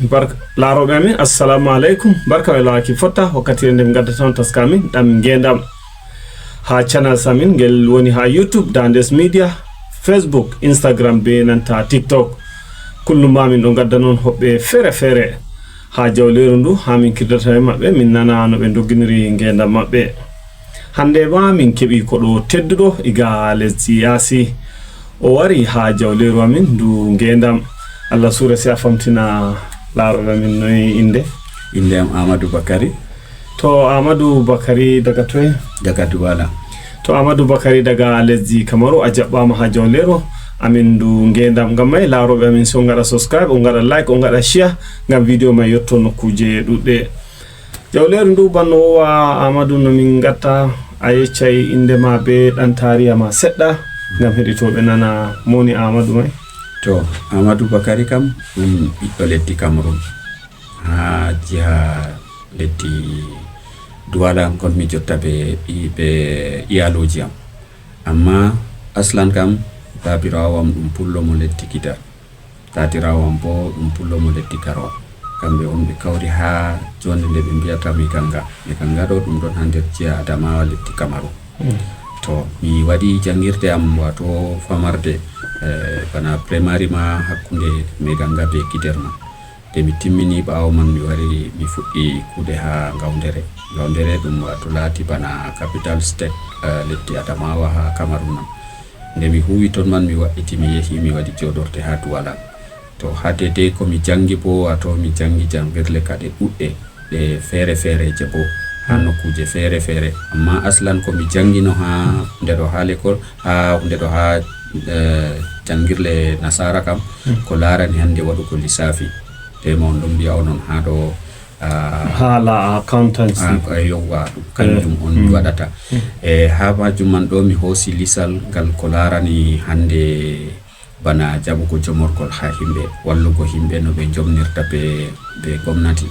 barka laroɓe amin assalamu aleykum barka e lawaki fotta wakkati ndem gadda ton taskamin ɗam gendam ha channel samin ngel woni ha YouTube Dandes Media, Facebook, Instagram be nanta TikTok. Kullum mamin ɗo gadda non hoɓɓe fere fere ha jawleru ndu ha min kirdata e maɓɓe min nana no ɓe dogginiri gendam maɓɓe. Hande ma min keɓi ko ɗo tedduɗo iga lesdi Yaasi o wari ha jawleru amin ndu gendam. Allah sura si a famtina laroɓe amin noyi inde am Amadou Bakary. To Amadou Bakary daga toy? Daga Douala. To Amadou Bakary daga lesdi Kamaru a jaɓɓama ha jawleru amin ndu gendam ngam may laroɓe amin so ngaɗa subscribe o ngaɗa like o ngaɗa share ngam video may yetto nokkuje ɗuɗɗe. Jawleru ndu banno wowa Amadou no min gatta a yeccay indema be ɗan tariya ma seɗɗa ngam heɗitoɓe nana moni Amadou may. To Amadou Bakary kam ɓiɗɗo leddi Cameroun ha jiha leddi Douala kon mi jotta be iyaloji am, amma aslan kam babirawo ɗum pullo mo leddi Kidal, tatirawo am bo ɗum pullo mo leddi Garoua. Kamɓe on ɓe kawri ha jonde nde ɓe mbiyata mi ganga ɗo ɗum ɗon ha nder jiha Adamawa leddi Cameroun. To mi waɗi jangirde am wato famarde bana primary ma hakkunde mi ganga be Kiderma. De mi timmini ɓawo man mi wari mi fuɗɗi kuuɗe ha Gawdere ɗum wato laati bana capital state leddi Adamawa ha Cameroun nam. Nde mi huwi ton man mi waɗiti mi yehi mi waɗi joɗorde ha Douala. To ha dede ko mi jangi bo wato mi jangi jangirle kade ɗuɗɗe ɗe fere je bo ha nokkuje fere fere, amma aslan ko mi jangino ha ndeɗo ha l'école ha ndeɗo ha jangirle nasara kam ko larani hande waɗugo lissafi te ma on ɗon mbiya onon ha ɗo hala accountancy yowwa kanjum on waɗata e ha majum man ɗo mi hoosi lisal ngal ko larani hande bana jaɓugo jomorgol ha himɓe, wallugo himɓe no ɓe jomnirta be gomnati.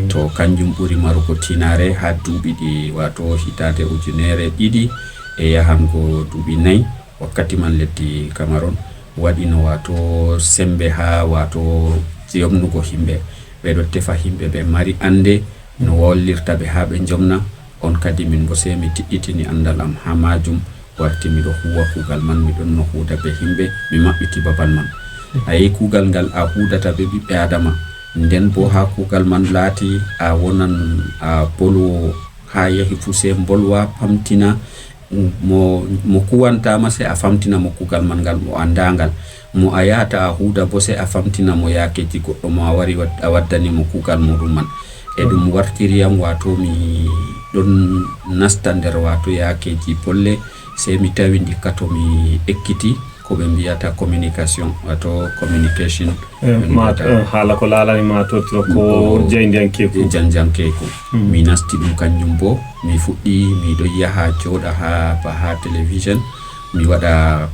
To kanjum ɓuri marugo tinare ha duuɓi ɗi wato hitande 2002 e yahango duuɓi 4 wakkati man leddi Cameroun waɗino wato sembe ha wato jomnugo himɓe. Ɓeɗo tefa himɓe ɓe mari ande no wallirta ɓe ha ɓe jomna on kadi min bo sei mi tiɗɗitini andal am ha majum warti miɗo huwa kugal man miɗon no huuda be himɓe mi maɓɓiti babal man. Ayi kugal ngal a hudata be ɓiɓɓe adama nden bo ha kugal man laati a wonan a bolwo ha yahi fu sei bolwa pamtina mo kuwantama sei a famtina mo kugal man ngal mo andangal, mo a yata a huuda bo sei a famtina mo yakeji goɗɗo mo a wari a waddani mo kugal muɗum man. E ɗum wartiriyam wato mi ɗon nasta nder wato yakeji bolle sei mi tawi ndikka to mi ekkiti ko ɓe mbiyata communication wato communication hala ko lalani ma to ko janjankeku mi nasti ɗum kanjum bo mi fuɗɗi miɗo yaha joɗa ha télévision mi waɗa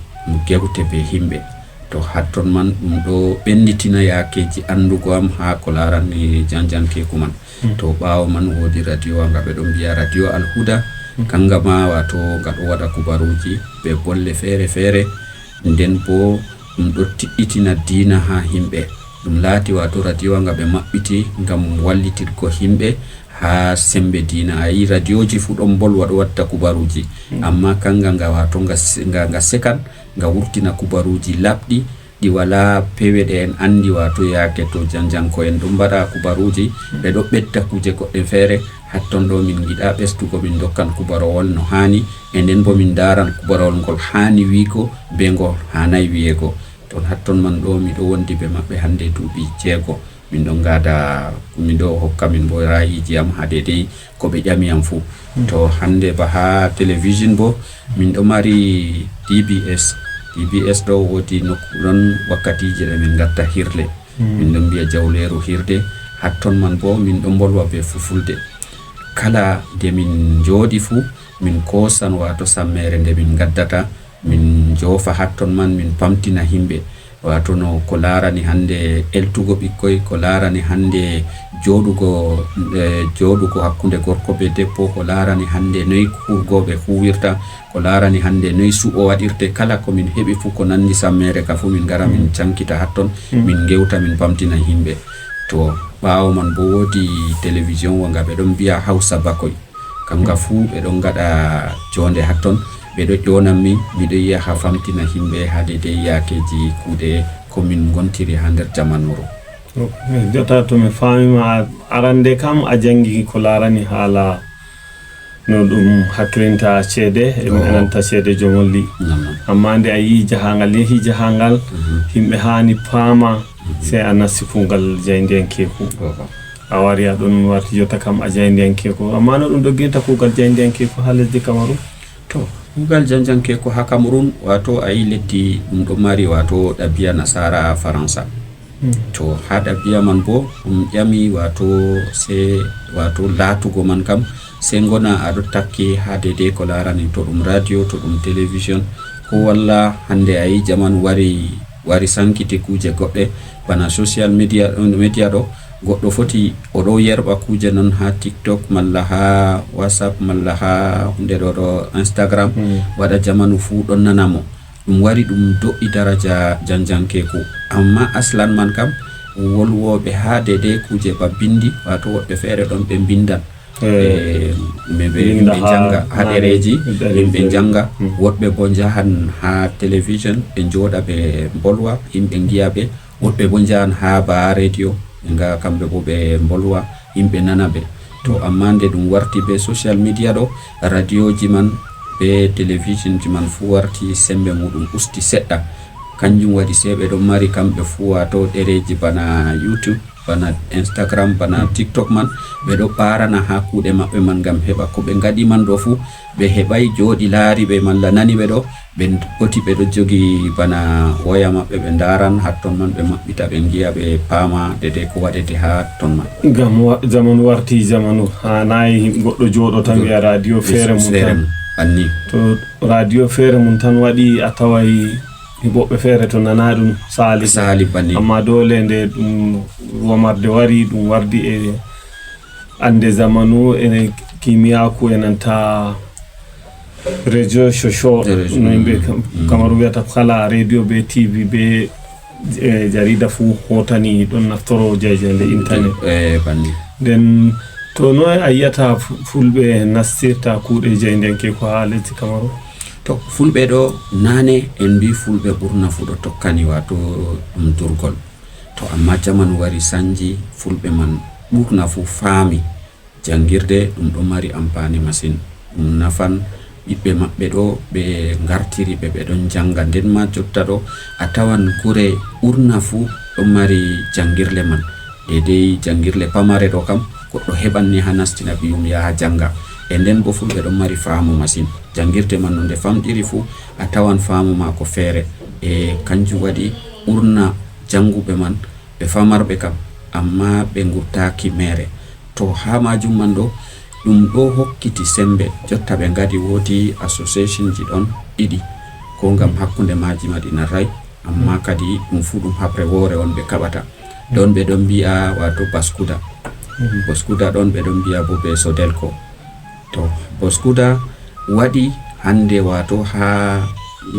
gewte be himɓe. To hatton man ɗum ɗo ɓenditina yakeji andugo am ha ko larani janjankeku man. To ɓawo man wodi radio nga ɓe ɗo mbiya radio Alhuda, kanga ma wato nga ɗo waɗa kubaruji be bolle fere fere nden bo ɗum ɗo tiɗɗitina diina ha himɓe. Ɗum laati wato radio nga ɓe maɓɓiti ngam wallitirgo himɓe ha sembe diina. Ayi radioji fu ɗon bolwa ɗo watta kubaruji, amma kanga nga wato nga sekan nga wurtina kubaruji labɗi ɗi wala peweɗe en andi wato yake to janjanko en ɗum mbaɗa kubaruji ɓe ɗo ɓedda kuje goɗɗe fere hatton ɗo min giɗa ɓestugo min dokkan kubarowol no hani e nden bo min daran kubarowol ngol hani wiiko be ngol hanai wiyego. Ton hatton man ɗo miɗo wondi be maɓɓe hande duuɓi 6 min ɗo ngada min ɗo hokka min bo rayiji am ha dedei ko ɓe ƴami am fu. To hande ba ha télévision bo min ɗo mari DBS ɗo wodi nokkuɗon wakkatiji ɗe min gatta hirle min ɗo mbiya jawleru hirde. Hatton man bo min ɗo bolwa be Fulfulde. Kala nde min jooɗi fu min kosan wato sammere nde min gaddata min jofa hatton man min pamtina himɓe wato no ko larani hande eltugo ɓikkoy, ko larani hande joɗugo hakkunde gorko be debbo, ko larani hande noy hurgoɓe huwirta, ko larani hande noy su'o waɗirte. Kala ko min heɓi fu ko nandi sammere ka fu min gara min cankita hatton min gewta min pamtina himɓe. to ɓaawo man bo woodi télévision wonga ɓe ɗon mbiya Hausa Bakoy kamga fuu ɓe ɗon gaɗa jonde hatton ɓe ɗo ƴonan min miɗo yiya ha famtina himɓe ha dedei yakeji kuuɗe komin gontiri ha nder jamanuru. Jota to mi famima arande kam a jangi ko larani haala no ɗum hakkilinta ceede e menanta ceede jomolli amma nde a yi jahangal yehi jahangal himɓe hani paama sey a nasti kuugal jayndiyankeku a wari aɗon warti jotta kam a jayndiyankeku amma no ɗum dogginta kuugal jayndiyankeku ha lesdi Cameroun? To kuugal jayndiyankeku ha Cameroun wato a yi leddi ɗum ɗo mari wato ɗabi'a nasara Faransa. To ha ɗabi'a man bo ɗum ƴami wato se wato laatugo man kam se gona aɗo takki ha dedei ko larani to ɗum radio to ɗum télévision ko walla hande a yi jaman wari sankiti kuje goɗɗe bana social media ɗo goɗɗo foti oɗo yerɓa kuje non ha TikTok malla ha WhatsApp malla ha hunde ɗo Instagram waɗa jamanu fuu ɗon nanamo ɗum wari ɗum do'i daraja janjankeku amma aslan man kam wolwoɓe ha dedei kuje ba bindi wato woɓɓe feere ɗon ɓe bindan yimɓe janga ha ɗereji yimɓe janga woɗɓe bo jahan ha télévision ɓe jooɗa ɓe bolwa yimɓe giya ɓe woɗɓe bo jahan ha ba radio nga kamɓe bo ɓe bolwa yimɓe nana ɓe to amma nde ɗum warti be social media ɗo radio ji man be télévision ji man fu warti sembe muɗum usti seɗɗa kanjum waɗi se ɓe ɗon mari kamɓe fu wato ɗereji bana YouTube bana Instagram bana TikTok man ɓe ɗo ɓarana ha kuuɗe maɓɓe man ngam heɓa ko ɓe gaɗi man ɗo fu ɓe heɓai jooɗi laari ɓe malla nani ɓe ɗo ɓe poti ɓe ɗo jogi bana woya maɓɓe ɓe daran hatton man ɓe maɓɓita ɓe giya ɓe paama dedei ko waɗete ha ton man ngam jamanu warti jamanu hanayi goɗɗo jooɗo tan wiya radio feere mum tan anni to radio feere mum tan waɗi a tawai hiɓoɓe feere to nana ɗum sali banni amma dole nde ɗum womarde wari ɗum wardi e ande zamanu e kimiyaku e nanta réseau sociaux no yimɓe Cameroun wiyata kala radio be TV be jarida fu hotani ɗon naftoro jeyjende internet banni nden to no a yiyata fulɓe nastirta kuuɗe jeyndenke ko ha lesdi Cameroun? to fulɓe ɗo nane en mbi fulɓe ɓurna fu ɗo tokkani wato ɗum durgol to amma jamanu wari sanji fulɓe man ɓurna fu faami jangirde ɗum ɗo mari ampani masine ɗum nafan ɓiɓɓe maɓɓe ɗo ɓe gartiri ɓe ɗon janga nden ma jotta ɗo a tawan gure ɓurna fu ɗo mari jangirle man dedei jangirle pamare ɗo kam goɗɗo heɓanni ha nastina ɓiyum yaha janga e nden bo fulɓe ɗon mari faamu masine jangirde man no nde famɗiri fu a tawan faamu mako feere e kanjum waɗi ɓurna janguɓe man ɓe famarɓe kam amma ɓe gurtaki mere to ha majum man ɗo ɗum ɗo hokkiti sembe jotta ɓe ngadi woodi association ji ɗon ɗiɗi ko ngam hakkunde maji maɗi narrai amma kadi ɗum fu ɗum habre woore on ɓe kaɓata ɗon ɓe ɗon mbi'a wato Baskuda ɗon ɓe ɗon mbi'a bo be Sodelko to Baskuda waɗi hande wato ha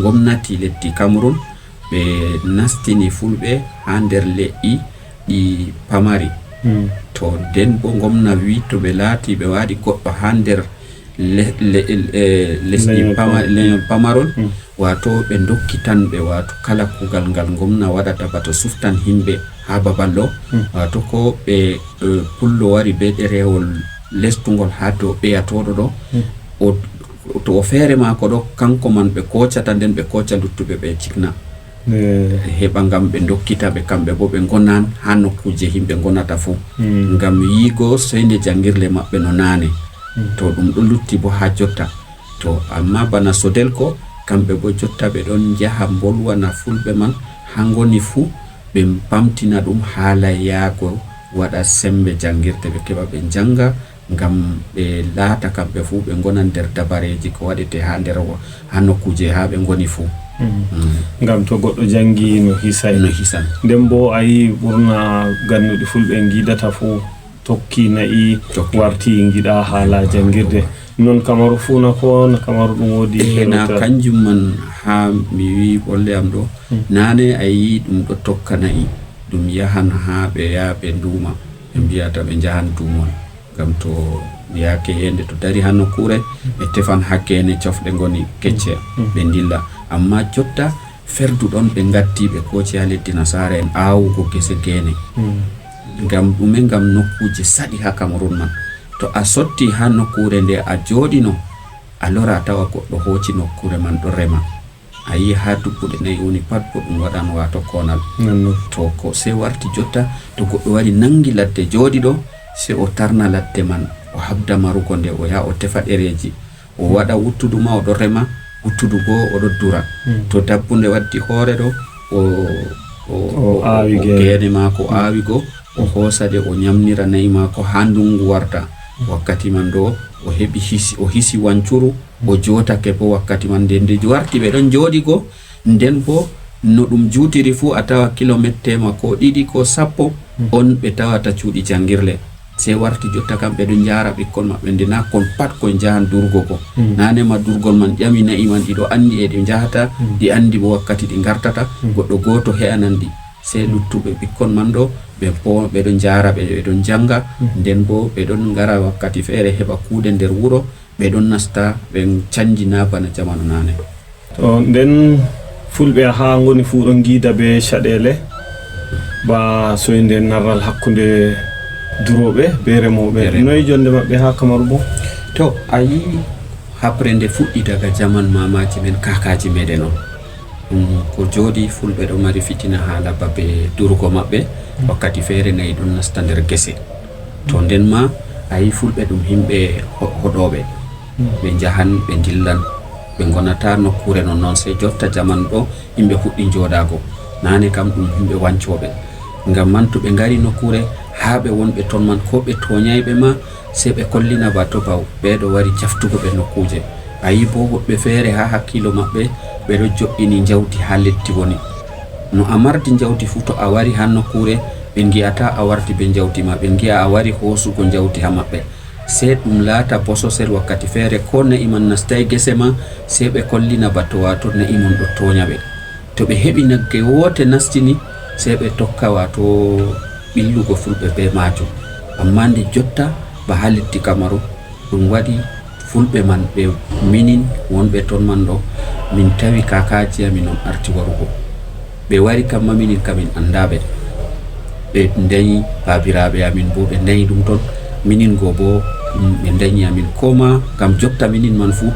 gomnati leddi Cameroun ɓe nastini fulɓe ha nder leƴƴi ɗi pamari to nden bo gomna wi to ɓe laati ɓe waɗi goɗɗo ha nder lesɗi leñol pamarol wato ɓe dokkitanɓe wato kala kugal ngal gomna waɗata bato suftan himɓe ha babal ɗo wato ko ɓe pullo wari be ɗerewol lestugol ha dow ɓeyatoɗo ɗo to o feere mako ɗo kanko man ɓe kocata nden ɓe koca luttuɓe ɓe cikna heɓa ngam ɓe dokkita ɓe kamɓe bo ɓe gonan ha nokkuje himɓe gonata fu ngam yigo soyde jangirle maɓɓe no nane to ɗum ɗo lutti bo ha jotta to amma bana Sodelko kamɓe bo jotta ɓe ɗon jaha bolwana fulɓe man ha goni fu ɓe pamtina ɗum haala yaago waɗa sembe jangirde ɓe keɓa ɓe janga ngam ɓe laata kamɓe fu ɓe gonan nder dabareji ko waɗete ha nder ha nokkuje ha ɓe goni fu ngam to goɗɗo jangi no hisan nden bo a yi ɓurna gannuɗi fulɓe gidata fu tokki nayi warti giɗa haala jangirde non Kamaru fu na ko na Kamaru ɗum wodi na kanjum man ha mi wi bolle am ɗo nane a yi ɗum ɗo tokka nayi ɗum yahan ha ɓe yaha ɓe nduma ɓe mbiyata ɓe jahan dumol ngam to yake yende to dari ha nokkure ɓe tefan hakkene cofɗe ngoni kecce ɓe dilla. Amma jotta ferdu ɗon ɓe gatti ɓe koci ha leddi nasara en awugo gese gene ngam ɗume ngam nokkuje saɗi ha Cameroun man. To a sotti ha nokkure nde a joɗino a lora tawa goɗɗo hoci nokkure man ɗo rema, a yi ha dubbuɗe 4 woni pat bo ɗum waɗan wato konal. To ko se warti jotta to goɗɗo wari nangi ladde joɗi ɗo se o tarna ladde man o habda marugo nde o yaha o tefa ɗereji o waɗa wuttudu ma oɗo rema, wuttudu bo oɗo dura. To dabbunde waddi hoore ɗo o awi gene mako o awi go o hosade o nyamnira nayi mako ha ndungu warta. Wakkati man do o heɓi o hisi wancuru o jotake bo wakkati man nde warti ɓe ɗon joɗi go nden bo no ɗum jutiri fu a tawa kilometre ko 2 ko 10 on ɓe tawata cuuɗi jangirle. Se warti jotta kam ɓe ɗon jara ɓikkon maɓɓe nde na kon pat koye jahan durgo ko nanema durgol man ƴami nayi man ɗiɗo andi e ɗi jahata ɗi andi bo wakkati ɗi gartata goɗɗo goto he'anandi. Se luttuɓe ɓikkon man ɗo ɓe ɗon jara ɓe ɗon janga nden bo ɓe ɗon gara wakkati feere heɓa kuuɗe nder wuro ɓe ɗon nasta ɓe canjina bana jamanu nane. To nden fulɓe ha ngoni fu ɗon giida be caɗele ba soyde narral hakkude duroɓe be remoɓe. Noyi jonde maɓɓe ha Cameroun bo? To a yi hapre nde fuɗɗi daga jaman mamaji men kakaji meɗen on ko jodi fulɓe ɗo mari fitina haala babe durgo maɓɓe wakkati feere nayi ɗum nasta nder gese. To nden ma a yi fulɓe ɗum himɓe hoɗoɓe ɓe jahan ɓe dillan ɓe gonata nokkure non se jotta jaman ɗo yimɓe fuɗɗi joɗago. Nane kam ɗum himɓe wancoɓe ngam man to ɓe ngari nokkure ha ɓe wonɓe ton man ko ɓe toñayɓe ma se ɓe kollina bato baw ɓeɗo wari jaftugo ɓe nokkuje. A yi bo woɓɓe feere ha hakkilo maɓɓe ɓeɗo joɗɗini jawdi ha leddi woni. No a mardi jawdi fu to a wari ha nokkure ɓe ngiyata a warti be jawdi ma, ɓe ngiya a wari hosugo jawdi ha maɓɓe. Se ɗum laata bososel wakkati feere ko na'i man nastay gese ma se ɓe kollina bato wato na'i mon ɗo toña ɓe. To ɓe heɓi nagge wote nastini se ɓe tokka wato ɓillugo fulɓe be majum. Amma nde jotta ba ha leddi Cameroun ɗum waɗi fulɓe man ɓe minin wonɓe ton man ɗo min tawi kakaji amin on arti warugo ɓe wari kamma minin kamin andaɓe ɓe dañi babiraɓe amin bo ɓe dañi ɗum ton minin go bo ɓe dañi amin koma gam jotta minin man fu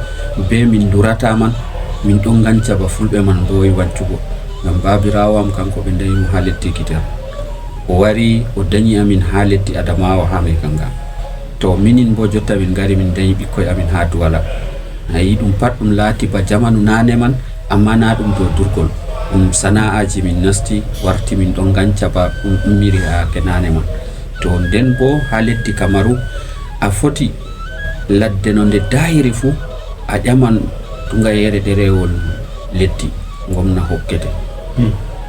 be min durata man min ɗon ganca ba fulɓe man boyi wancugo gam babirawo am kanko ɓe dañi mo ha leddi Guitar o wari o dañi amin ha leddi Adamawa ha mai kanga. To minin bo jotta min gari min dañi ɓikkoye amin ha Douala. Ayi ɗum pat ɗum laati ba jamanu nane man amma na ɗum dow durgol ɗum sana'aji min nasti warti min ɗon ganca ba ɗum ummiri ha ke nane man. To nden bo ha leddi Cameroun a foti ladde no nde dayiri fu a ƴaman tungayere ɗerewol leddi gomna hokkete.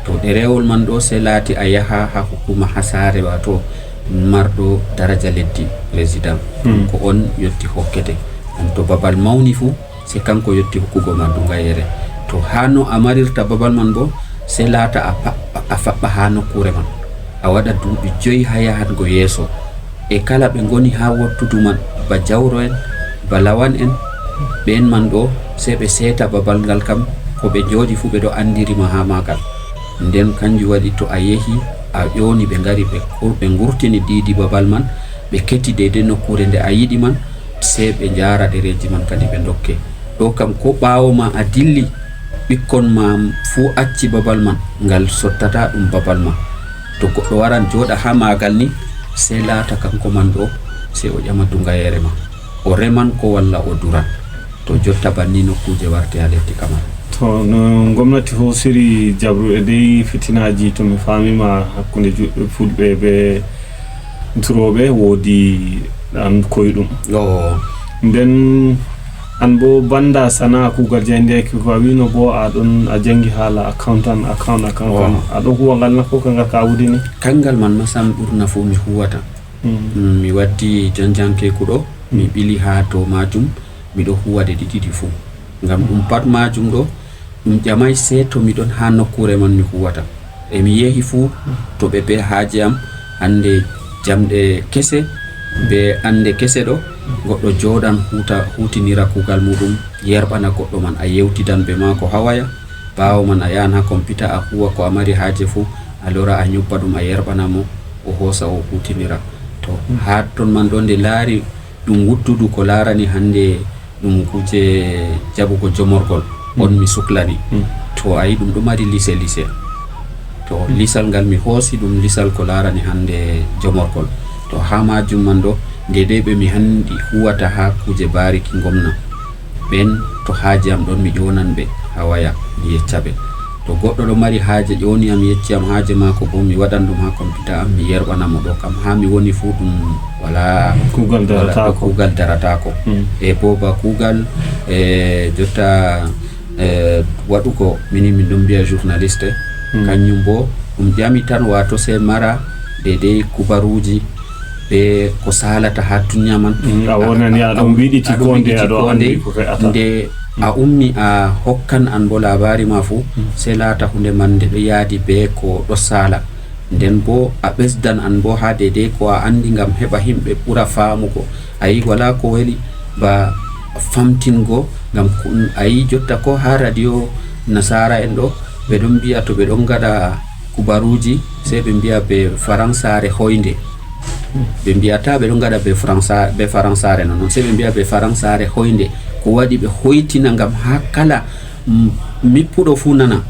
To ɗerewol man ɗo se laati a yaha ha hukuma hasare wato marɗo daraja leddi président ko on yotti hokkete. To babal mawni fu se kanko yotti hokkugo ma dungayere. To ha no a marirta babal man bo se laata a faɓɓa ha nokkure man a waɗa duuɓi 5 ha yahango yeeso e kala ɓe ngoni ha wottudu man ba jawro en ba lawan en ɓen man ɗo se ɓe seeta babal ngal kam ko ɓe jooɗi fu ɓe ɗo andirima ha magal. Nden kanjum waɗi to a yehi a ƴoni ɓe ngari ɓe ngurtini diidi babal man ɓe keti deydey nokkure nde a yiɗi man se ɓe jara ɗereji man kadi ɓe dokke. Ɗo kam ko ɓawo ma a dilli ɓikkon ma fu acci babal man ngal sottata ɗum babal ma. To goɗɗo waran joɗa ha magal ni se laata kanko man ɗo se o ƴama dungayere ma o reman ko walla o duran. To jotta banni nokkuje warti ha leddi Cameroun. To no gomnati hosiri jabruɗe dey fitinaji to mi famima hakkude fulɓe be duroɓe woodi ɗan koyɗum. Nden an bo banda sana kugal jeyndeki ko a wino bo aɗon a jangi haala account aɗo huwa ngal nafo kangal ka wudini kangal man masam ɓurna fo mi huwata. Mi waddi janjankeku ɗo mi ɓili ha to majum miɗo huwade ɗiɗiɗi fu ngam ɗum pat majum ɗo ɗum ƴamay se to miɗon ha nokkure man mi huwata emi yehi fuu to ɓe be haaje am hande jamɗe kese be ande kese ɗo goɗɗo jooɗan hutinira kuugal muɗum yerɓana goɗɗo man a yewtidan be maako ha waya ɓaawo man a yahan ha computer a huwa ko a mari haaje fuu a lora a ñubba ɗum a yerɓana mo o hoosa o hutinira to ha ton man ɗo nde laari ɗum wuttudu ko laarani hande ɗum kuje jaɓugo jomorgol on mi suklani to ayi ɗum ɗo mari lise to lisal ngal mi hoosi ɗum lisal ko laarani hande jomorgol to ha majum man ɗo ndede ɓe mi handi huwata ha kuje bariki gomna ɓen to haaje am ɗon mi ƴonan ɓe ha waya mi yecca ɓe to goɗɗo ɗo mari haaje ƴoni am yecci am haaje mako bo mi waɗan ɗum ha computer am mi yerɓanamo ɗo kam ha mi woni fuu ɗum wala kuugal daratako e bo ba kuugal jotta waɗugo mini min ɗum mbiya journaliste kañum bo ɗum ƴami tan wato se mara dedei kubaruji be ko salata ha duniya man a wonani aɗon wiɗiti konde aɗo andi ko fe'ata nde a ummi a hokkan an bo labari ma fuu se laata hunde man nde ɗo yaadi be ko ɗo sala nden bo a ɓesdan an bo ha dedei ko a andi ngam heɓa himɓe ɓura faamugo ayi wala ko weli ba famtingo ngam ayi jotta ko ha radio nasara en ɗo ɓe ɗon mbiya to ɓe ɗon gaɗa kubaruji se ɓe mbiya be faransare hoynde ɓe mbiyata ɓe ɗon gaɗa be faransare noon se ɓe mbiya be faransare hoynde ko waɗi ɓe hoytina ngam ha kala mippuɗo fuu nana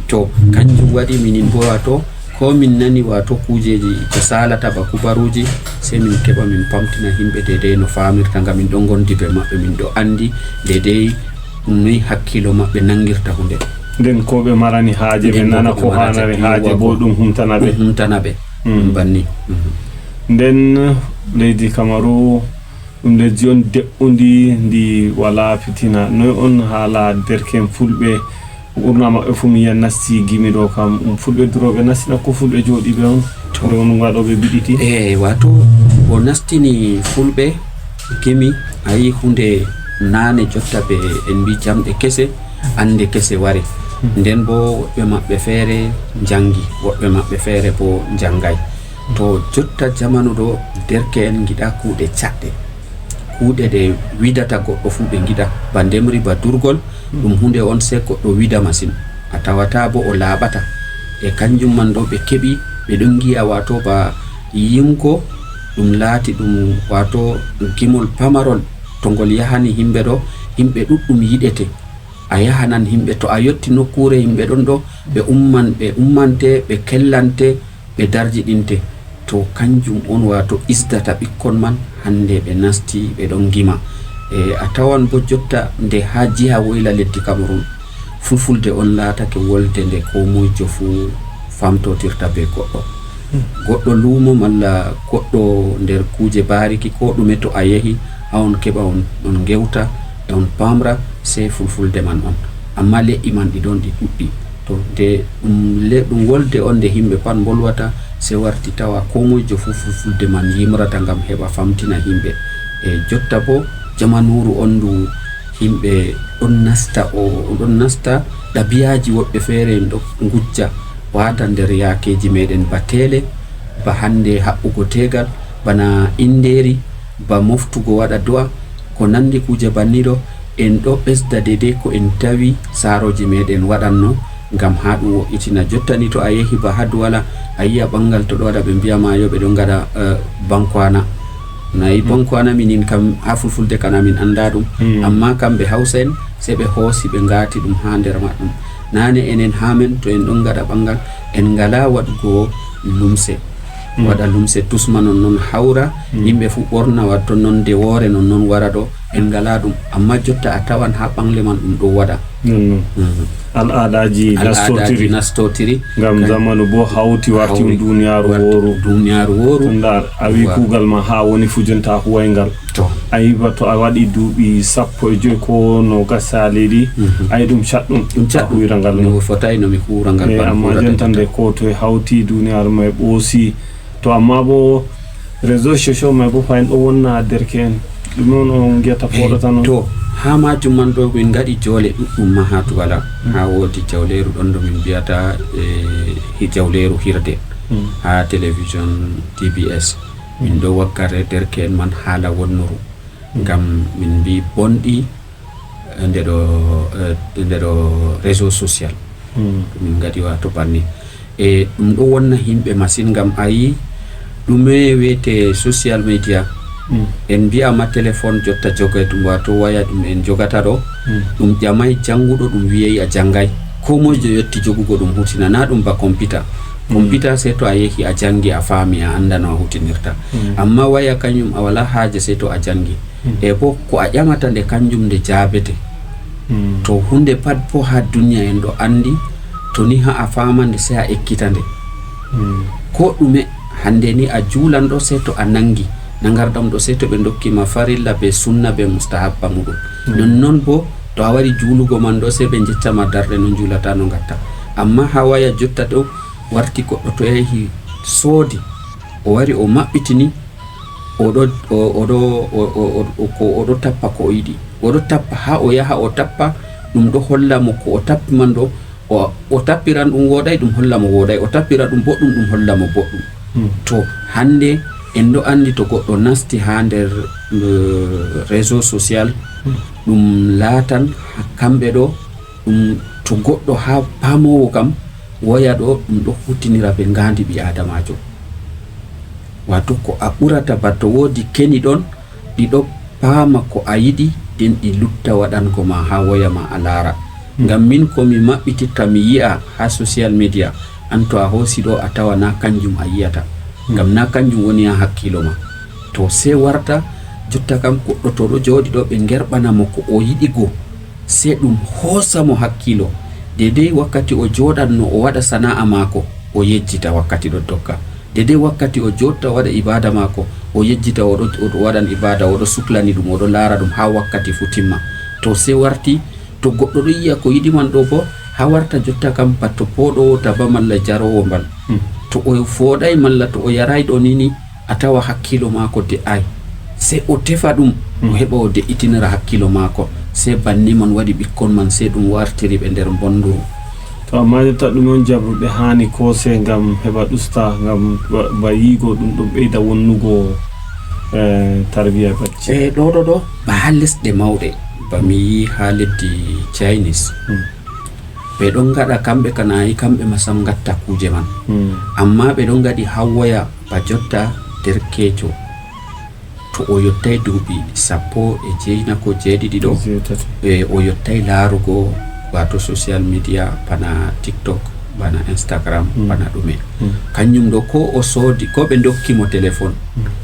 to kanjum waɗi minin bo wato ko min nani wato kujeji ko salata ba kubaruji se min keɓa min pamtina himɓe dedei no famirta ngam min ɗo gondi be maɓɓe min ɗo andi dedei noyi hakkilo maɓɓe nangirta hunde nden ko ɓe marani haaje ɓe nana ko hanare haaje bo ɗum humtana ɓe banni nden leydi Kamaru ɗum leydi on deɓɓundi ndi wala fitina noy on haala derken fulɓe ɓurna maɓɓe fuu mi yiya nasti gimi ɗo kam fulɓe duroɓe nastina ko fulɓe jooɗiɓe on nde on waɗoɓe biɗiti wato o nastini fulɓe gimi ayi hunde nane jotta ɓe en mbi jamɗe kese ande kese wari nden bo woɓɓe maɓɓe feere jangi woɓɓe maɓɓe feere bo jangay to jotta jamanu ɗo derke en giɗa kuuɗe caɗɗe kuuɗe ɗe widata goɗɗo fuu ɓe giɗa ba ndemri ba durgol ɗum hunde on se goɗɗo wida masine a tawata bo o laaɓata e kanjum man ɗo ɓe keɓi ɓe ɗon giya wato ba yimgo ɗum laati ɗum wato gimol pamarol to ngol yahani himɓe ɗo himɓe ɗuɗɗum yiɗete a yahanan himɓe to a yetti nokkure yimɓe ɗon ɗo ɓe ummante ɓe kellante ɓe darjiɗinte to kanjum on wato isdata ɓikkon man hande ɓe nasti ɓe ɗon gima a tawan bo jotta nde ha jiha woyla leddi Cameroun fulfulde on laatake wolde nde ko moyjo fuu famtotirta be goɗɗo luumo malla goɗɗo nder kuje bariki ko ɗume to a yehi ha on keɓa on gewta e on pamra se fulfulde man on amma leƴƴi man ɗi ɗon ɗi ɗuɗɗi to nde ɗum wolde on nde himɓe pat bolwata se warti tawa ko moyjo fuu fulfulde man yimrata ngam heɓa famtina himɓe e jotta bo jamanuru on ndu himɓe ɗon nasta ɗabiyaji woɓɓe feere en ɗo gujja wata nder yakeji meɗen ba tele ba hande haɓɓugo tegal bana inderi ba moftugo waɗa do'a ko nandi kuje banniɗo en ɗo ɓesda dedei ko en tawi saroji meɗen waɗanno ngam ha ɗum wo'itina jottani to a yehi ba ha Douala a yiya ɓangal to ɗo waɗa ɓe mbiyama yo ɓe ɗon gaɗa bankwana nayi bankwana minin kam ha fulfulde kana min anda ɗum amma kamɓe Hausa en se ɓe hoosi ɓe ngati ɗum ha nder maɗɗum nane enen hamen to en ɗon gaɗa ɓangal en ngala waɗugo lumse waɗa lumse tusma non hawra yimɓe fu ɓorna watto non de woore non wara ɗo en ngala ɗum amma jotta a tawan ha ɓangle man ɗum ɗo waɗa al'adaji nastotiri ngam zamanu bo hawti warti duniyaru woru tunda a wi kuugal ma ha woni fu jonta huwaygal a yiba to a waɗi duuɓi 15 ko no gasa leydi ayi ɗum caɗɗum huwirangal no fotay no mi hurangal amma jontande ko to hawti duniyaru may ɓoosi to amma bo réseau social may bo fayin ɗo wonna derke en ɗum on giyata poɗata noon to ha majum man do min ngadi jole duddum ma ha to wala ha wodi jawleru don do min biata jawleru hirde ha television TBS min do wakkare derken man hala wonnuru ngam min bi bondi ndero réseau social min ngadi wato banni e dum do wonna himbe machine ngam ayi dume wete social media en bi'a ma téléphone jotta jogay dum wato waya dum en jogata do dum jamai jangudo dum wi'e a jangay ko mojo yotti jogugo dum hutina na dum ba computer sai to a yehi a jangi a faami a anda no hutinirta amma waya kanyum a wala haaje sai to a jangi e bo ko a jamata de kanjum de jabete to hunde pat po ha dunya en do andi to ni ha a faamande sai a ekkitande ko dume hande ni a julan do sai to a nangi nangardam do sai to be dokki ma farilla be sunna be mustahabba mudum non bo to a wari julugo man do sai be jecca ma darde non julata no gatta amma ha waya jotta do warti ko to yahi sodi o wari o mabbitini odo tappa ko yidi odo tappa ha o yaha o tappa dum do holla mo ko o tappi man do o tappiran dum wodai dum holla mo wodai o tappira dum boddum dum holla mo boddum to hande en do andi to goddo nasti ha der réseau social dum latan kambe do dum to goddo ha pamowo kam waya do dum do hutinira be ngandi bi adamajo wato ko a burata batto wodi keni don di do pama ko ayidi den di lutta wadan ko ma ha waya ma alara ngam min ko mi mabbititta mi yi'a ha social media anto a hosi do atawa na kanjum ayiyata ngam na kanjum woni ha hakkilo ma to se warta jotta kam ko do to do jodi do be ngerbana mo ko o yidi go se dum hosa mo hakkilo dede wakkati o jodan no o wada sana'a mako o yejjita wakkati do dokka dede wakkati o jotta wada ibada mako o yejjita o wadan ibada o do suklani dum o do lara dum ha wakkati futimma to se warti to goddo do yiya ko yidi man do bo ha warta jotta kam patto podo taba malla jarowo bal to o fodai malla to o yarai do nini atawa hakkilo mako de ay se o tefa dum o heba o de itinara hakkilo mako se banni man wadi bikkon man se dum wartiri be der bondu to amma ta dum on jabrude hani ko se ngam heba dusta ngam bayigo dum dum beida wonnugo tarbiya bacci do ba halis de maude ba mi halidi Chinese be don gada kambe kanayi kambe masam gatta kuje man amma be don gadi hawaya ba jotta derkejo to o yottai dubi sappo e jeena ko jeedidi do o yottai larugo wato social media bana TikTok bana Instagram bana dume kanyum do ko o sodi ko be dokki mo telephone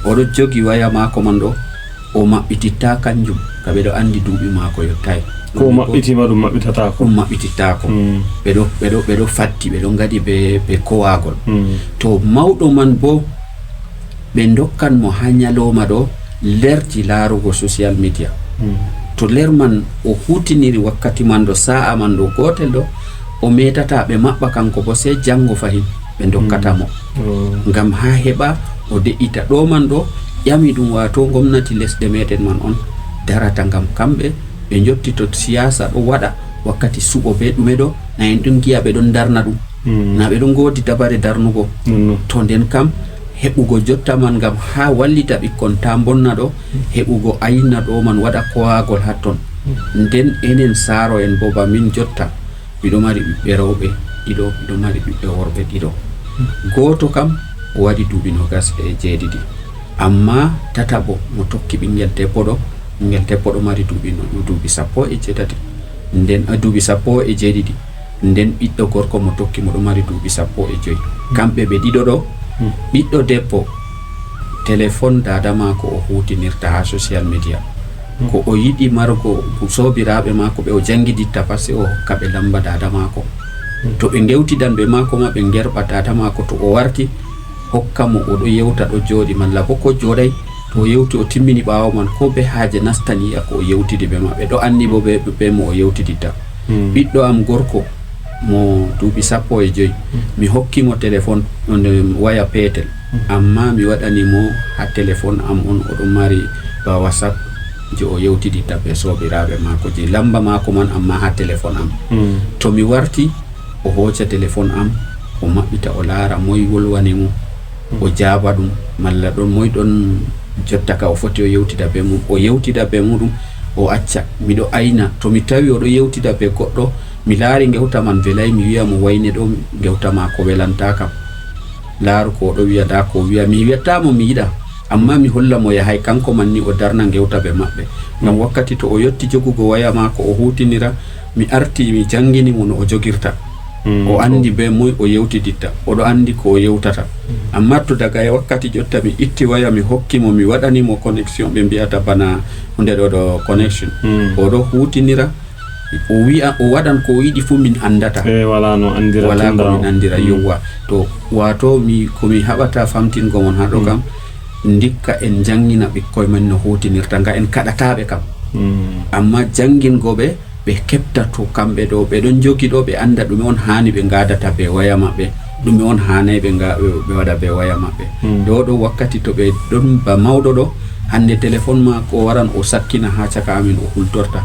o do jogi waya mako man do o mabbititta kanjum kabe do andi dubi mako yottai ko mabbiti madum mabbitata ko bedo fatti be do ngadi be kowagol to mawdo man bo be dokkan mo hanyaloma do lerti larugo social media to lerman o hutiniri wakkati man do sa'a man do gotel do o metata be mabba kanko bo se jango fahin be dokkata mo ngam ha heba o de'ita do man do yami dum wato gomnati lesde meten man on darata ngam kambe be jotti to siyasa do wada wakkati subo be dume do na en dum giya be don darna dum na be don godi dabare darnugo to den kam hebugo jotta man ngam ha wallita bikkon ta bonna do hebugo ayina do man wada koagol hatton den enen saro en boba min jotta bido mari bibbe rewbe dido bido mari bibbe worbe dido goto kam wadi dubi no gas e jeedidi amma tatabo mo tokki bingel debbo do mari dubi sappo e jeedati den dubi sappo e jeedidi den biddo gorko mo tokki mo do mari dubi sappo e joyi kambe be dido do biddo debbo telephone dada mako o hutinirta ha social media ko o yidi margo sobirabe mako be o jangiditta passe o hokkabe lamba dada mako to be ngewtidan be mako ma be ngerba dada mako to o warti hokkamo o do yewta do jodi malla ko jodai to yewti o timmini baawo man ko be haaje nastani ko yewtidi be mabbe do anni bo be mo o yewtiditta biddo am gorko mo dubi sappo e joyi mi hokki mo telephone on waya petel amma mi wadani mo ha telephone am on o do mari ba WhatsApp je o yewtiditta be sobiraɓe mako je lamba mako man amma ha téléphone am to mi warti o hocca téléphone am o maɓɓita o laara moy wolwani mo o jaaba ɗum malla ɗon moy ɗon jotta ka o foti o yewtida be mum o yewtida be muɗum o acca miɗo ayna to mi tawi oɗo yewtida be goɗɗo mi laari gewta man welay mi wiya mo wayne ɗo gewta ma ko welanta kam laaru ko oɗo wiya da ko wiya mi wiyattamo mi yiɗa amma mi holla mo yahay kanko man ni o darna gewta be maɓɓe ngam wakkati to o yetti jogugo waya mako o hutinira mi arti mi jangini mo no o jogirta o andi be moy o yewtiditta oɗo andi ko o yewtata amma to daga e wakkati jotta mi itti waya mi hokki mo mi waɗani mo connexion ɓe mbiyata bana hunde ɗo connection oɗo hutinira o wi'a o waɗan ko yiɗi fu min andata wala no andira wala ko min andira yowa to wato mi komi haɓata famtingo mon haɗo kam ndikka en jangina ɓikkoye men no hutinirta nga en kaɗataɓe kam amma jangingoɓe ɓe kepta to kamɓe ɗo ɓe ɗon jogi ɗo ɓe anda ɗume on hani ɓe gadata be waya maɓɓe ɗume on hanai ɓe waɗa be waya maɓɓe ɗo ɗo wakkati to ɓe ɗon ba mawɗo ɗo hande téléphone ma ko waran o sakkina ha caka amin o hultorta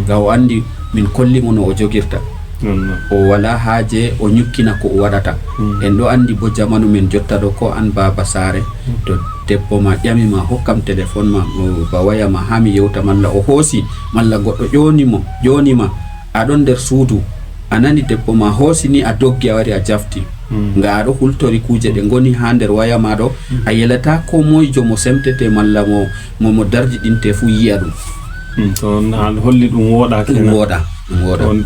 ga o andi min kolli mo no o jogirta o wala haaje o ñukkina ko o waɗata en ɗo andi bo jamanu min jotta ɗo ko an baba sare to debbo ma ƴamima hokkam téléphone ma ba waya ma ha mi yewta malla o hoosi malla goɗɗo ƴonima aɗon nder suudu a nani debbo ma hoosi ni a doggi a wari a jafti nga aɗo hultori kuje ɗe goni ha nder waya ma ɗo a yelata ko moyjo mo semtete malla mo darjiɗinte fu yiya ɗum to na holli ɗum woɗa ɗum woɗa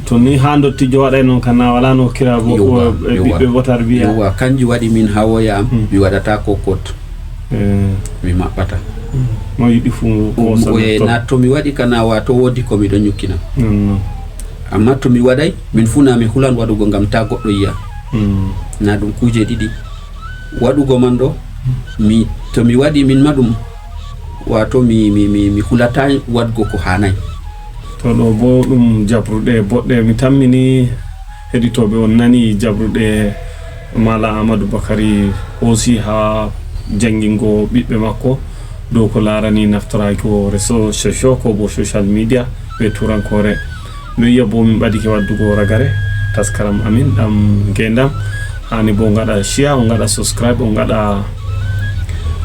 to ni ha dottijo waɗay noon kana wala no kira ɓiɓɓe botar biya yowa kanjum waɗi min ha woya am mi waɗata ko kot mi maɓɓata mo yiɗi fu na to mi waɗi kana wato wodi ko miɗo ñukkina amma to mi waɗay min fu na mi hulan waɗugo ngam ta goɗɗo yiya na ɗum kuje ɗiɗi waɗugo man ɗo to mi waɗi min ma ɗum wato mi hulata waɗgo ko hanay to ɗo bo ɗum jabruɗe boɗɗe mi tammini heɗitoɓe on nani jabruɗe mala amadou bakary aussi ha jangingo ɓiɓɓe makko dow ko larani naftoraki ko réseau sociaux ko bo social media ɓe turankore mi wiya bo min ɓadike waddugo ragare taskaram amin ɗam gendam hani bo gaɗa share o gaɗa subscribe o gaɗa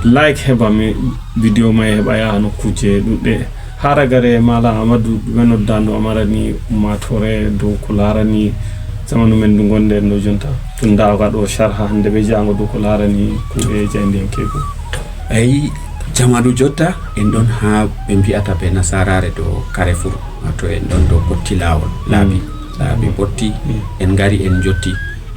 like heɓa mi vidéo may heɓa yaha nokkuje ɗuɗɗe ha ragare mala amadou ɗume noddano amarani ummatore dow ko larani zamanu men ndu gonɗen ɗo jonta tun dawaga ɗo sharha hande ɓe jango dow ko larani kuuɗe jaydiyankeko ayi jamanu jotta en ɗon ha ɓe mbiyata be nasarare do Carrefour wato en ɗon do botti lawol laabi botti en gari en jotti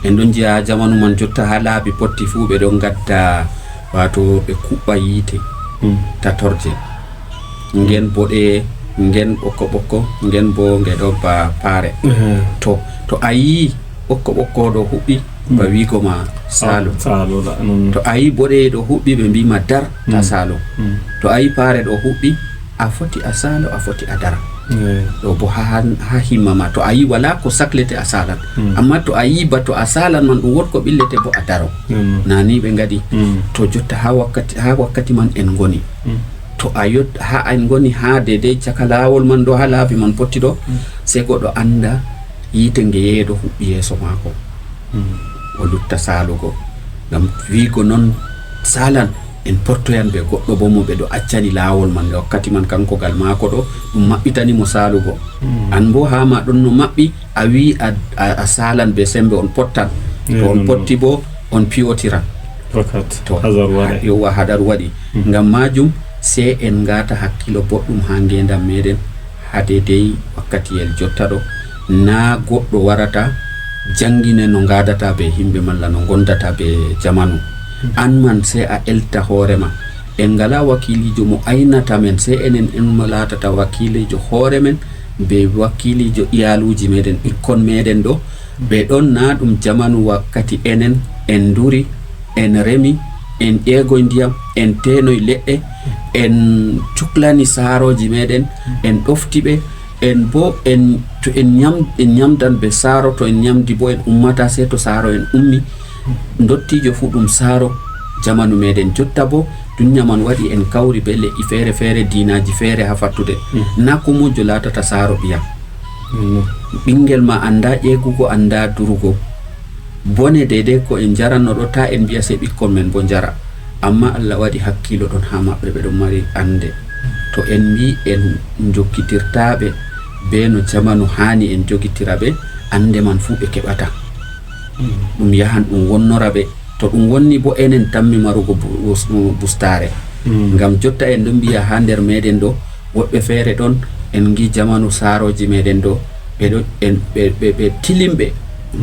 en ɗon jiya jamanu man jotta ha laabi botti fu ɓe ɗon gadda wato ɓe kuɓɓa yiite tatorje ngen boɗe ngen ɓokko ɓokko ngen bo ngeɗo ba paare to a yi ɓokko ɓokko ɗo huɓɓi ba wigo ma salo to a yi boɗe ɗo huɓɓi ɓe mbima dar ta salo to a yi paare ɗo huɓɓi a foti a salo a foti a dara ɗo bo ha himma ma to a yi wala ko saklete a salan amma to a yi ba to a salan man ɗum wotko ɓillete bo a daro nani ɓe ngadi to jotta ha wakkati man en goni to a ha en goni ha dedei caka lawol man ɗo ha laabi man potti ɗo sei goɗɗo anda yiite ngeyeeɗo huɓɓi yeeso maako o lutta salugo ngam wiigo noon salan en portoyan be goɗɗo bo mo ɓe ɗo accani lawol man nde wakkati man kankogal maako ɗo ɗum maɓɓitani mo salugo an bo ha ma ɗon no maɓɓi a wi a salan be sembe on pottan to on potti bo on piyotiran to yowa hadar waɗi ngam majum sei en ngata hakkilo boɗɗum ha ngendam meɗen ha dedei wakkatiyel jotta ɗo na goɗɗo warata jangine no gadata be himɓe malla no gondata be jamanu an man sei a elta hoorema en ngala wakilijo mo aynata men sei enen mo latata wakilijo hoore men be wakilijo iyaluji meɗen ɓikkon meɗen ɗo ɓe ɗon na ɗum jamanu wakkati enen en duri en remi en ƴeegoy ndiyam en tenoy leɗɗe en cuklani saaroji meɗen en ɗoftiɓe en bo to en ñamdan be saaro to en ñamdi bo en ummata sei to saaro en ummi dottijo fu ɗum saaro jamanu meden jotta bo dunya man wadi en kawri be le'i fere dinaji fere ha fattude na ko mo jolatata saro biya bingel ma anda egugo anda durugo bone dede ko en jaranno do ta en biya se bikkon men bo jara amma Allah wadi hakkilo don ha mabbe be don mari ande to en mi en jokkitirtabe be no jamanu hani en jokitirabe ande man fu be kebata dum yahan dum wonnorabe to dum wonni bo enen tammi marugo bustare ngam jotta en dum biya ha der meden do wobbe fere don en gi jamanu saroji meden do be do en be tilimbe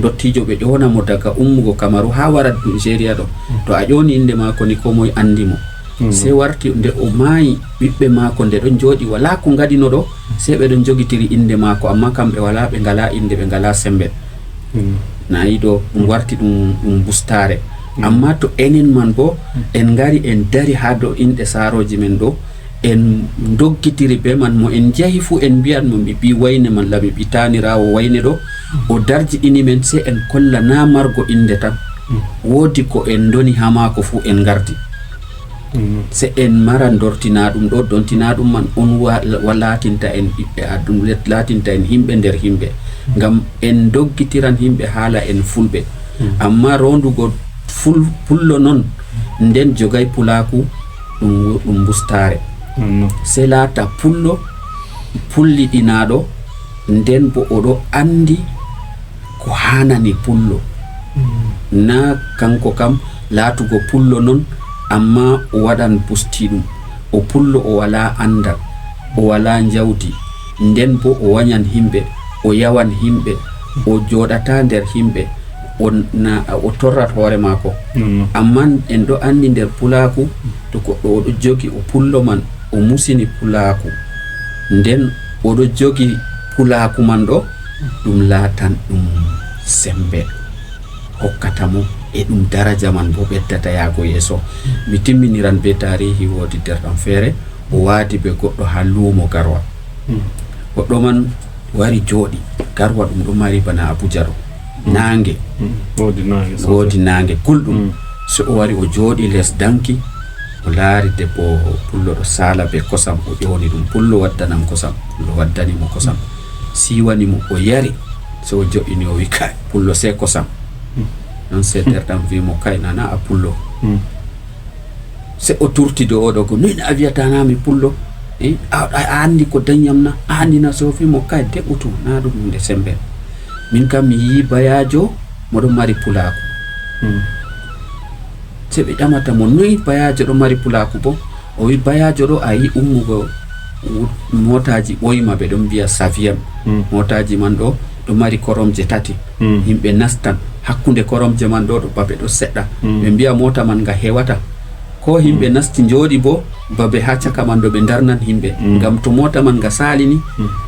dottijo be jona mo daga ummugo Kamaru ha wara Nigeria do to a joni inde mako ni ko moy andimo se warti nde o maayi bibbe mako nde don jodi wala ko ngadino do se be don jogitiri inde mako amma kambe wala be ngala inde be ngala sembe na ido warti dum bustare amma to enen man bo en ngari en dari ha do inde saroji men do en doggitiri be man mo en jahi fu en biyan mo bi wayne man labi bitanirawo wayne do o darji ini men se en kolla na margo inde tan wodi ko en doni ha mako fu en gardi se en maran dortina dum do dontina dum man on walatinta en bibbe adum latinta en himbe der himbe ngam en doggitiran himbe hala en fulbe amma rondugo pullo non nden jogay pulaku dum bustare se lata pulli dinado nden bo odo andi ko hanani pullo na kanko kam latugo pullo non amma o wadan bustidum o pullo o wala andal o wala jawdi nden bo o wanyan himbe o yawan himbe o jodata der himbe o torrat hore mako amma en do andi der pulaku to ko do jogi o pullo man o musini pulaku nden o do jogi pulaku man do dum latan dum sembe hokkatamo e dum daraja man bo beddata yago yeso mi timminiran be tarihi wodi derdam fere o wadi be goddo halumo garwa goddo man wari jodi garwa dum do mari bana Abuja do nange wodi nange kuldum so o wari o jodi les danki o laari debbo pullo do sala be kosam o joni dum pullo waddanam kosam pullo waddani mo kosam siwani mo o yari so o joini o wika pullo se kosam non se derdam vi mo kay nana a pullo se o turti do odo ko ni aviata na mi pullo a andi ko danyamna a andi na so fi mo kay de utu na dum de sembe min kam mi yi bayajo mo do mari pulaku se be jamata mo noy bayajo do mari pulaku bo o wi bayajo do ayi ummugo motaji oyma be don biya saviem motaji man do mari koromje tati himbe nastan hakkunde koromje man do babe do sedda be biya mota man ga hewata ko himbe nasti jodi bo babe ha caka man do be darnan himbe ngam to mota man ga salini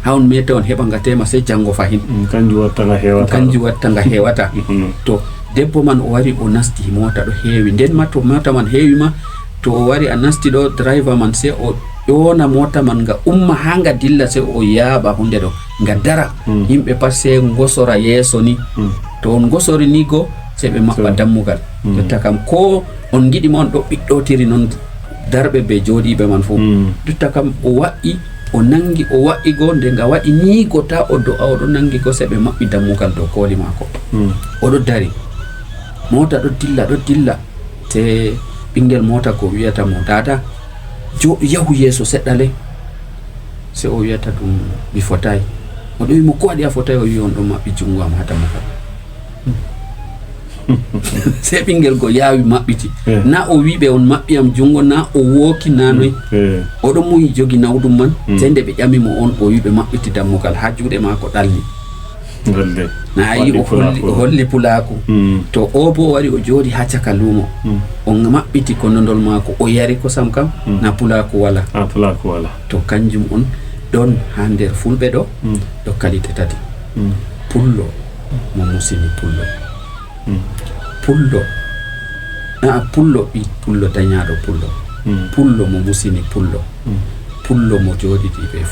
hawn meta on heba ngatema se jango fahin kanju watta nga hewata to debbo man o wari o nasti mota do hewi den mato mota man hewi ma to o wari a nasti do driver man se o yona mota man ga umma hanga dilla se o yaba hunde do nga dara himbe passe ngosora yeso ni to on gosori ni go se be mabba dammugal jotta kam ko on gidi mon do biddotiri non darbe be jodi be man fu jotta kam o wa'i o nangi o wa'i go de nga wa'i ni go ta o do o do nangi go se be mabbi dammugal do koli mako o do dari mota do dilla te bingel mota ko wiyata mo tata jo yahu yeso seddale se o wiyata dum bi fotay o do mo ko adi a fotay o yon do mabbi jungo am hata mo se bingel go yawi mabbiti na o wibe on mabbi am jungo na o woki nanoy o do muy jogi nawdum man tende be jami mo on o wibe mabbiti dammugal ha juude mako dalli na yi o holli pulaku to o bo wari o jodi ha caka lumo on mabbiti ko nondol mako o yari ko sam kam na pulaku wala to kanjum on don ha nder fulbe do do kalite tati pullo mo musini pullo pullo bi pullo dañado pullo mo musini pullo mo jodi be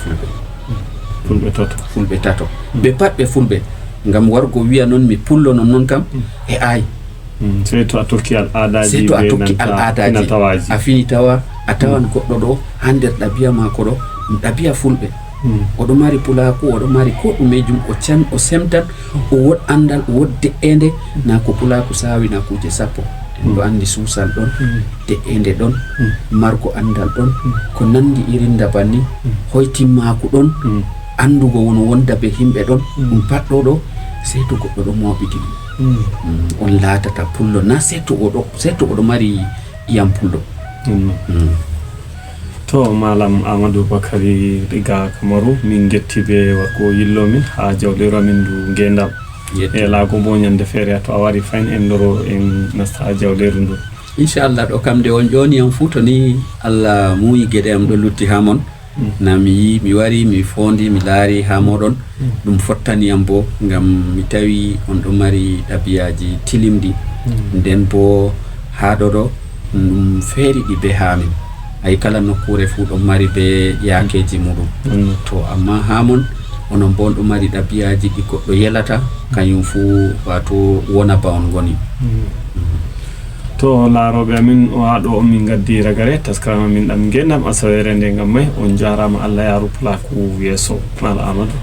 fulbe tato be pat be fulbe ngam wargo wiya non mi pullo non kam e ay Sai to a tokki al'adaji a fini tawa a tawan goɗɗo ɗo ha nder ɗabi'a mako ɗo ɗum ɗabi'a fulɓe oɗo mari pulaku oɗo mari ko ɗumejum o semtan o wod andal o wod de'ende na ko pulaku sawi na kuje sappo en ɗo andi susal ɗon de'ende ɗon marko andal ɗon ko nandi irin dabanni hoytimmaku ɗon andugo wono wonda be himɓe ɗon ɗum pat ɗo sei to goɗɗo ɗo moɓiti ɗum on laatata pullo na sei to oɗo mari iyam pullo to malam Amadou Bakary Riga Kamaru min gettiɓe wako yillo min ha jawleru amin ndu ngendam e laago bo ñande feere to a wari fayin en loro en nasta jawleru ndu inchallah ɗo kam nde on ƴoni am fuu to ni Allah muuyi gueɗe am ɗo lutti ha mon na mi wari mi fondi mi laari ha moɗon ɗum fottaniyam bo ngam mi tawi on ɗo mari ɗabiyaji tilimdi nden bo ha ɗoɗo ɗum feeriɗi be ha min ay kala nokkure fuu ɗon mari be yaakeji muɗum to amma ha mon onon bo on ɗo mari ɗabiyaji ɗi goɗɗo yelata kañum fuu wato wona ba on goni to laaroɓe amin o haɗo min gaddi ragare taskarama min ɗam ngendam asawere nde ngam may on jarama Allah yaru pulaku yeeso Mala Amadou